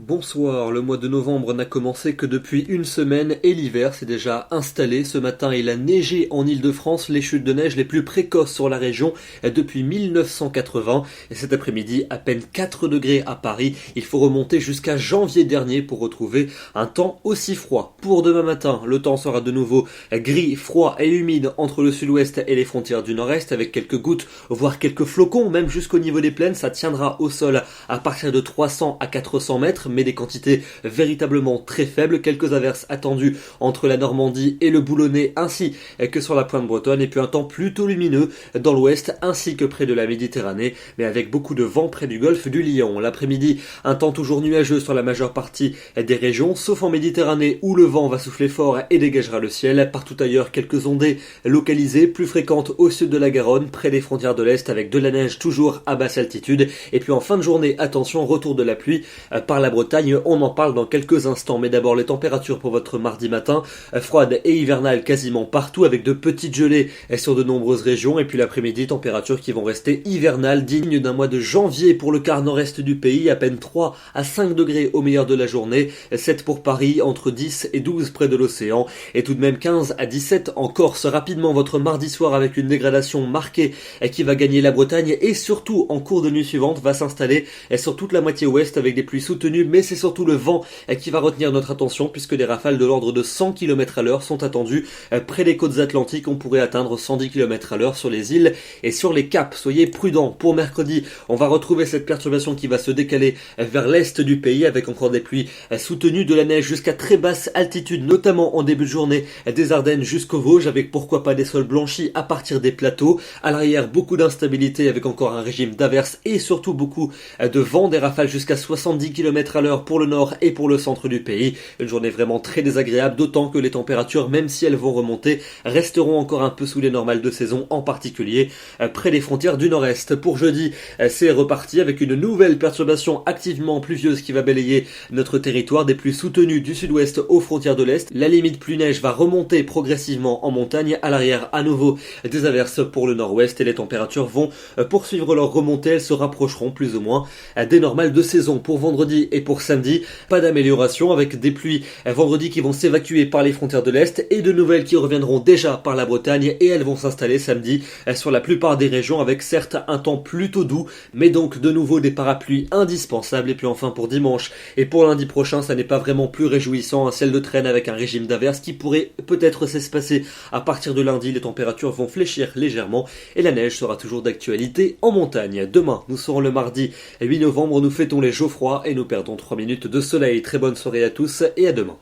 Bonsoir, le mois de novembre n'a commencé que depuis une semaine et l'hiver s'est déjà installé. Ce matin, il a neigé en Île-de-France, les chutes de neige les plus précoces sur la région depuis 1980. Et cet après-midi, à peine 4 degrés à Paris. Il faut remonter jusqu'à janvier dernier pour retrouver un temps aussi froid. Pour demain matin, le temps sera de nouveau gris, froid et humide entre le sud-ouest et les frontières du nord-est avec quelques gouttes, voire quelques flocons, même jusqu'au niveau des plaines. Ça tiendra au sol à partir de 300 à 400 mètres. Mais des quantités véritablement très faibles, quelques averses attendues entre la Normandie et le Boulonnais ainsi que sur la pointe bretonne, et puis un temps plutôt lumineux dans l'ouest ainsi que près de la Méditerranée, mais avec beaucoup de vent près du golfe du Lion. L'après-midi, un temps toujours nuageux sur la majeure partie des régions, sauf en Méditerranée où le vent va souffler fort et dégagera le ciel. Partout ailleurs, quelques ondées localisées, plus fréquentes au sud de la Garonne, près des frontières de l'Est, avec de la neige toujours à basse altitude. Et puis en fin de journée, attention, retour de la pluie par la Bretagne, on en parle dans quelques instants, mais d'abord les températures pour votre mardi matin, froides et hivernales quasiment partout avec de petites gelées sur de nombreuses régions, et puis l'après-midi, températures qui vont rester hivernales, dignes d'un mois de janvier pour le quart nord-est du pays, à peine 3 à 5 degrés au meilleur de la journée, 7 pour Paris, entre 10 et 12 près de l'océan, et tout de même 15 à 17 en Corse. Rapidement votre mardi soir avec une dégradation marquée qui va gagner la Bretagne, et surtout en cours de nuit suivante va s'installer sur toute la moitié ouest avec des pluies soutenues, mais c'est surtout le vent qui va retenir notre attention puisque des rafales de l'ordre de 100 km à l'heure sont attendues près des côtes atlantiques. On pourrait atteindre 110 km à l'heure sur les îles et sur les caps. Soyez prudents. Pour mercredi, on va retrouver cette perturbation qui va se décaler vers l'est du pays avec encore des pluies soutenues, de la neige jusqu'à très basse altitude, notamment en début de journée des Ardennes jusqu'aux Vosges, avec pourquoi pas des sols blanchis à partir des plateaux. À l'arrière, beaucoup d'instabilité avec encore un régime d'averses et surtout beaucoup de vent, des rafales jusqu'à 70 km à l'heure pour le nord et pour le centre du pays. Une journée vraiment très désagréable, d'autant que les températures, même si elles vont remonter, resteront encore un peu sous les normales de saison, en particulier près des frontières du nord-est. Pour jeudi, c'est reparti avec une nouvelle perturbation activement pluvieuse qui va balayer notre territoire, des pluies soutenues du sud-ouest aux frontières de l'est. La limite pluie-neige va remonter progressivement en montagne. À l'arrière, à nouveau, des averses pour le nord-ouest et les températures vont poursuivre leur remontée. Elles se rapprocheront plus ou moins des normales de saison. Pour vendredi et pour samedi, pas d'amélioration avec des pluies vendredi qui vont s'évacuer par les frontières de l'Est et de nouvelles qui reviendront déjà par la Bretagne, et elles vont s'installer samedi sur la plupart des régions avec certes un temps plutôt doux, mais donc de nouveau des parapluies indispensables. Et puis enfin pour dimanche et pour lundi prochain, ça n'est pas vraiment plus réjouissant, un ciel de traîne avec un régime d'averses qui pourrait peut-être s'espacer à partir de lundi. Les températures vont fléchir légèrement et la neige sera toujours d'actualité en montagne. Demain, nous serons le mardi 8 novembre, nous fêtons les Geoffroy et nous perdons 3 minutes de soleil. Très bonne soirée à tous et à demain.